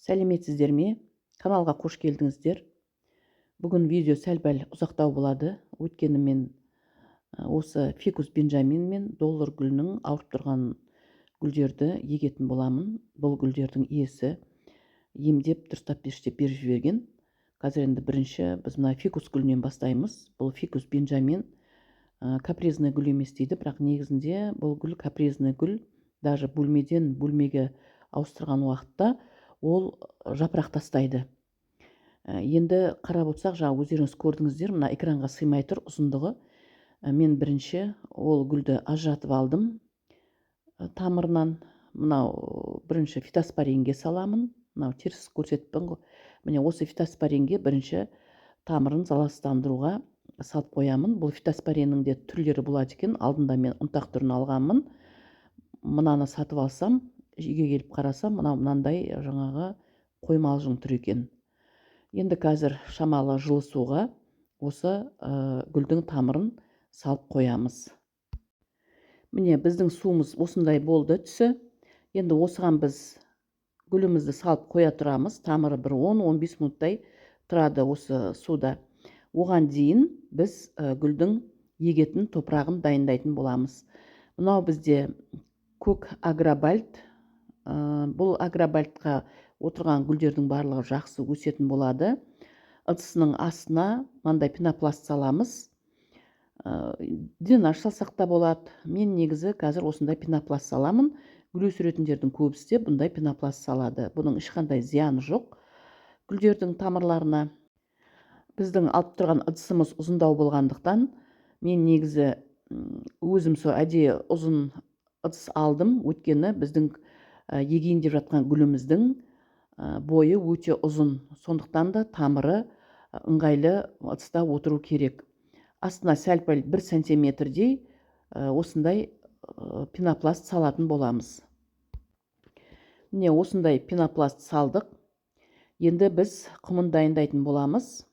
Сәлеметсіздер ме? Каналға қош келдіңіздер. Бүгін видео сәл-пәл ұзақтау болады. Өйткені мен осы фикус бенджамин мен доллар гүлінің ауырып тұрған гүлдерді егетін боламын. Бұл гүлдердің иесі емдеп дұрыстап періштеп беріп жіберген. Қазір енді бірінші біз мына фикус гүлінен бастаймыз. Бұл фикус бенджамин капризный гүл емес дейді, бірақ негізінде бұл гүл капризный гүл. Даже бөлмеден бөлмеге ауыстырған уақытта ол жапырақ тастайды. Енді қарап отырсақ, жаңа өздеріңіз көрдіңіздер, мына экранға сыймай тұр ұзындығы. Мен бірінші ол гүлді ажыратып алдым тамырынан. Мынау бірінші фитоспоринге саламын. Мынау теріс көрсетіппін ғой. Міне осы фитоспоринге бірінші тамырын залалсыздандыруға салып қоямын. Бұл фитоспориннің де түрлері болады екен. Алдында мен ұнтақ түрін алғанмын. Мынаны сатып алсам, үйге келіп қарасам, мынандай жаңағы қоймалжың тұр екен. Енді қазір шамалы жылы суға осы гүлдің тамырын салып қоямыз. Міне біздің суымыз осындай болды түсі. Енді осыған біз гүлімізді салып қоя тұрамыз. Тамыры бір 10-15 минуттай тұрады осы суда. Оған дейін біз гүлдің егетін топырағын дайындайтын боламыз. Мынау бізде көк агробальт. Бұл агробальтқа отырған гүлдердің барлығы жақсы өсетін болады. Ыдысының астына мынандай пенопласт саламыз. Дренаж салсақ та болады. Мен негізі қазір осындай пенопласт саламын. Гүл өсіретіндердің көбісі де бұндай пенопласт салады. Бұның ешқандай зияны жоқ гүлдердің тамырларына. Біздің алып тұрған ыдысымыз ұзындау болғандықтан мен негізі өзім со әдейі ұзын ыдыс алдым. Өйткені біздің егейін деп жатқан гүліміздің бойы өте ұзын. Сондықтан да тамыры ыңғайлы ыдыста отыру керек. Астына сәл-пәл 1 сантиметрдей осындай пенопласт салатын боламыз. Міне осындай пенопласт салдық. Енді біз құмын дайындайтын боламыз.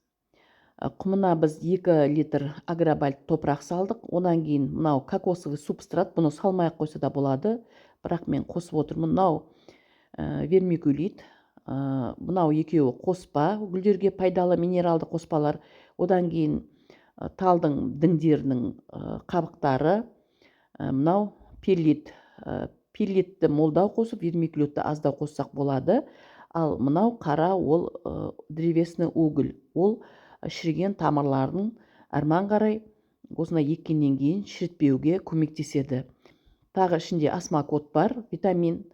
Құмына біз 2 литр агробальт топырақ салдық. Одан кейін мынау кокосовый субстрат, бұны салмай қойса да болады. Бірақ мен қосып отырмын. Мынау вермикулит. Мынау екеуі қоспа, гүлдерге пайдалы минералды қоспалар. Одан кейін талдың діңдерінің қабықтары. Мынау пеллит. Пеллитті молдау қосып, вермикулитті аздау қоссақ болады. Ал мынау қара, ол древесный уголь. Ол шіріген тамырлардың әрман қарай осындай еккеннен кейін шірітпеуге көмектеседі. Тағы ішінде осмокот бар, витамин.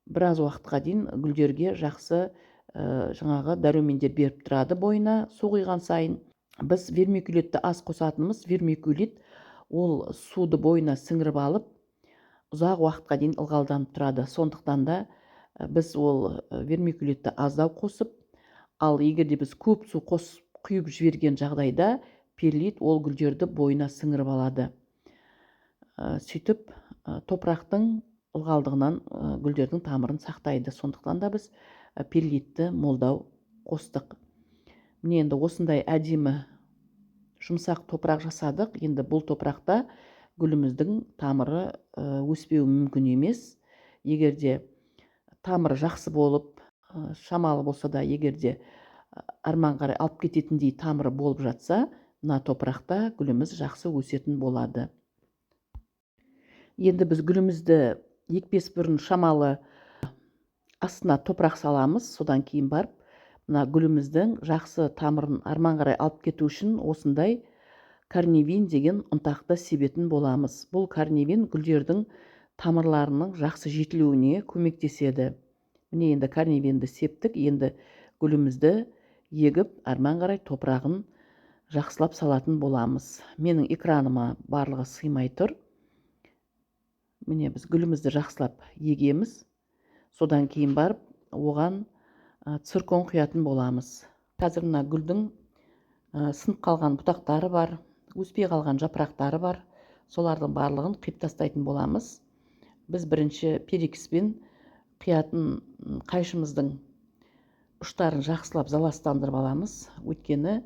Біраз уақытқа дейін гүлдерге жақсы жаңағы дәрумендер беріп тұрады бойына су құйған сайын. Біз вермикулитті аз қосатынымыз. Вермикулит ол суды бойына сіңіріп алып, ұзақ уақытқа дейін ылғалданып тұрады. Сондықтан да біз ол вермикулитті аздау қосып, ал егерде біз көп су құйып жіберген жағдайда пеллит ол гүлдерді бойына сіңіріп алады. Сөйтіп топырақтың ылғалдығынан гүлдердің тамырын сақтайды. Сондықтан да біз пеллитті молдау қостық. Міне енді осындай әдемі жұмсақ топырақ жасадық. Енді бұл топырақта гүліміздің тамыры өспеуі мүмкін емес. Егерде тамыры жақсы болып, шамалы болса да, егерде арман қарай алып кететіндей тамыры болып жатса, мына топырақта гүліміз жақсы өсетін болады. Енді біз гүлімізді екпес бұрын шамалы астына топырақ саламыз. Содан кейін барып, мына гүліміздің жақсы тамырын арман қарай алып кету үшін осындай карневин деген ұнтақты себетін боламыз. Бұл карневин гүлдердің тамырларының жақсы жетілуіне көмектеседі. Міне енді карневинді септік. Енді гүлімізді егіп, арман қарай топырағын жақсылап салатын боламыз. Менің экраныма барлығы сыймай тұр. Міне біз гүлімізді жақсылап егеміз. Содан кейін барып, оған циркон құятын боламыз. Қазір мына гүлдің сынып қалған бұтақтары бар, өспей қалған жапырақтары бар. Солардың барлығын қиып тастайтын боламыз. Біз бірінші перекіспен қиятын қайшымыздың ұштарын жақсылап заластандырып аламыз. Өйткені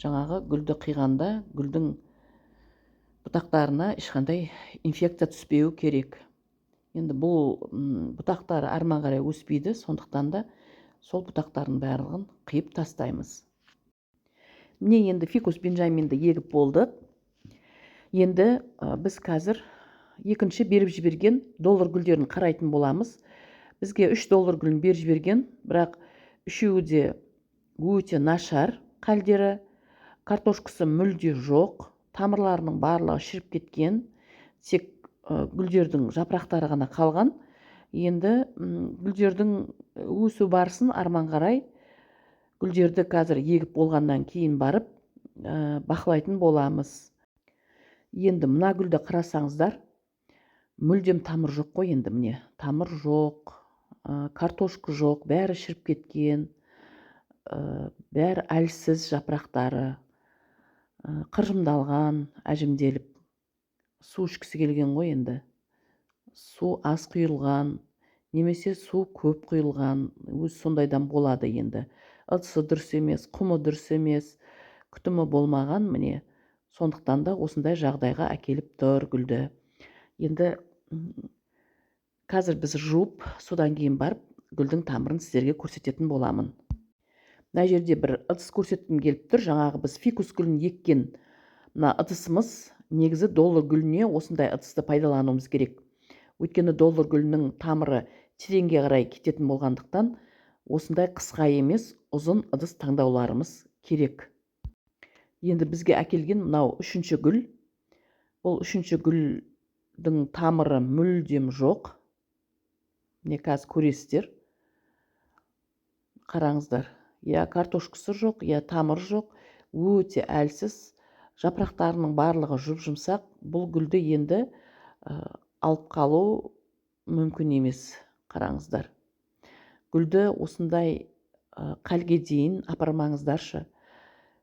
жаңағы гүлді қиғанда гүлдің бұтақтарына ешқандай инфекция түспеу керек. Енді бұл бұтақтары арман қарай өспейді. Сондықтан да сол бұтақтардың барлығын қиып тастаймыз. Міне енді фикус бенджаминді егіп болдық. Енді біз қазір екінші беріп жіберген доллар гүлдерін қарайтын боламыз. Бізге 3 доллар гүлін беріп жіберген, бірақ үшеуі де өте нашар қалдері, картошкасы мүлде жоқ, тамырларының барлығы шіріп кеткен, тек гүлдердің жапырақтары ғана қалған. Енді гүлдердің өсу барысын арман қарай гүлдерді қазір егіп болғаннан кейін барып бақылайтын боламыз. Енді мына гүлді қарасаңыздар, мүлдем тамыр жоқ қой. Енді міне тамыр жоқ, картошка жоқ, бәрі шіріп кеткен, бәрі әлсіз жапырақтары, қыржымдалған, әжімделіп, су ішкісі келген ғой. Енді су аз құйылған, немесе су көп құйылған, өз сондайдан болады. Енді ыдысы дұрыс емес, құмы дұрыс емес, күтімі болмаған, міне сондықтан да осындай жағдайға әкеліп тұр гүлді. Енді қазір біз жуып, содан кейін барып гүлдің тамырын сіздерге көрсететін боламын. Мына жерде бір ыдыс көрсеткім келіп тұр. Жаңағы біз фикус гүлін еккен мына ыдысымыз, негізі доллар гүліне осындай ыдысты пайдалануымыз керек. Өйткені доллар гүлінің тамыры тереңге қарай кететін болғандықтан осындай қысқа емес, ұзын ыдыс таңдауларымыз керек. Енді бізге әкелген мынау үшінші гүл. Бұл үшінші гүлдің тамыры мүлдем жоқ. Міне қазір көресіздер. Қараңыздар. Я картошкасы жоқ, я тамыр жоқ, өте әлсіз, жапырақтарының барлығы жұп-жұмсақ. Бұл гүлді енді алып қалу мүмкін емес. Қараңыздар. Гүлді осындай қалге дейін апармаңыздаршы.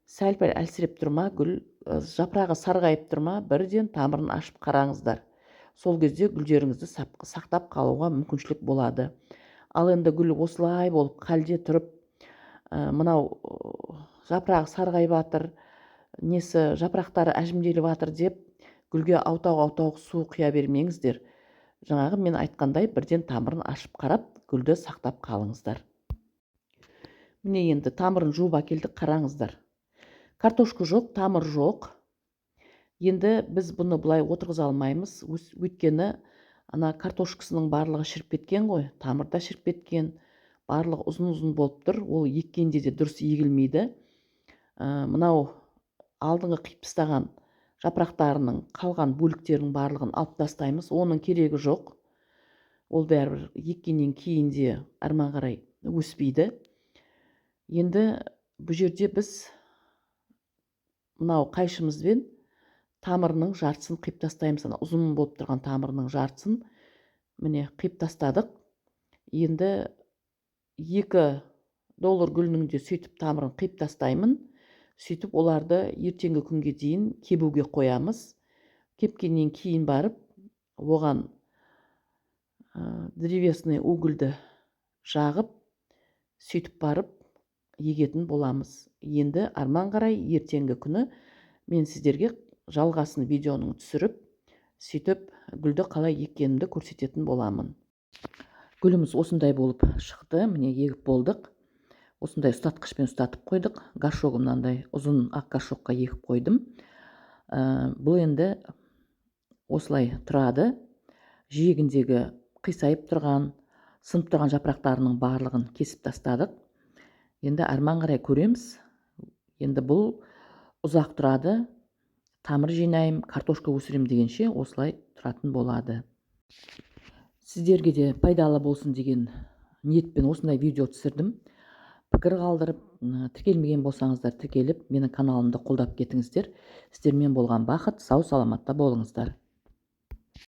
Сәл-пәл әлсіреп тұрма, гүл жапырағы сарғайып тұрма, бірден тамырын ашып қараңыздар. Сол кезде гүлдеріңізді сақтап қалуға мүмкіншілік болады. Ал енді гүл осылай болып қалде тұрып, мынау жапырағы сарғайып жатыр, несі жапырақтары әжімделіп жатыр деп гүлге аутау-аутау су құя бермеңіздер. Жаңағы мен айтқандай бірден тамырын ашып қарап, гүлді сақтап қалыңыздар. Міне енді тамырын жуып әкелдік, қараңыздар. Картошка жоқ, тамыр жоқ. Енді біз бұны бұлай отырғыза алмаймыз. Өйткені ана картошкасының барлығы шіріп кеткен ғой, тамыр да шіріп кеткен, барлығы ұзын-ұзын болып тұр. Ол еккенде де дұрыс егілмейді. Мынау алдыңғы қиып тастаған жапырақтарының қалған бөліктерінің барлығын алып тастаймыз. Оның керегі жоқ. Ол бәрібір еккеннен кейін де арман қарай өспейді. Енді бұл жерде біз мынау қайшымызбен тамырының жартысын қиып тастаймыз. Ұзын болып тұрған тамырының жартысын міне қиып тастадық. Енді 2 доллар гүлінің де сөйтіп тамырын қиып тастаймын. Сөйтіп оларды ертеңгі күнге дейін кебуге қоямыз. Кепкеннен кейін барып, оған древесный угольді жағып, сөйтіп барып егетін боламыз. Енді арман қарай ертеңгі күні мен сіздерге жалғасын видеоның түсіріп, сөйтіп гүлді қалай еккенімді көрсететін боламын. Гүліміз осындай болып шықты. Міне егіп болдық. Осындай ұстатқышпен ұстатып қойдық. Горшогы мынандай ұзын ақ горшокқа егіп қойдым. Бұл енді осылай тұрады. Жиегіндегі қисайып тұрған, сынып тұрған жапырақтарының барлығын кесіп тастадық. Енді арман қарай көреміз. Енді бұл ұзақ тұрады. Тамыр жинайым, картошка өсірем дегенше осылай тұратын болады. Сіздерге де пайдалы болсын деген ниетпен осындай видео түсірдім. Пікір қалдырып, тіркелмеген болсаңыздар тіркеліп, менің каналымды қолдап кетіңіздер. Сіздермен болған бақыт, сау саламатта болыңыздар.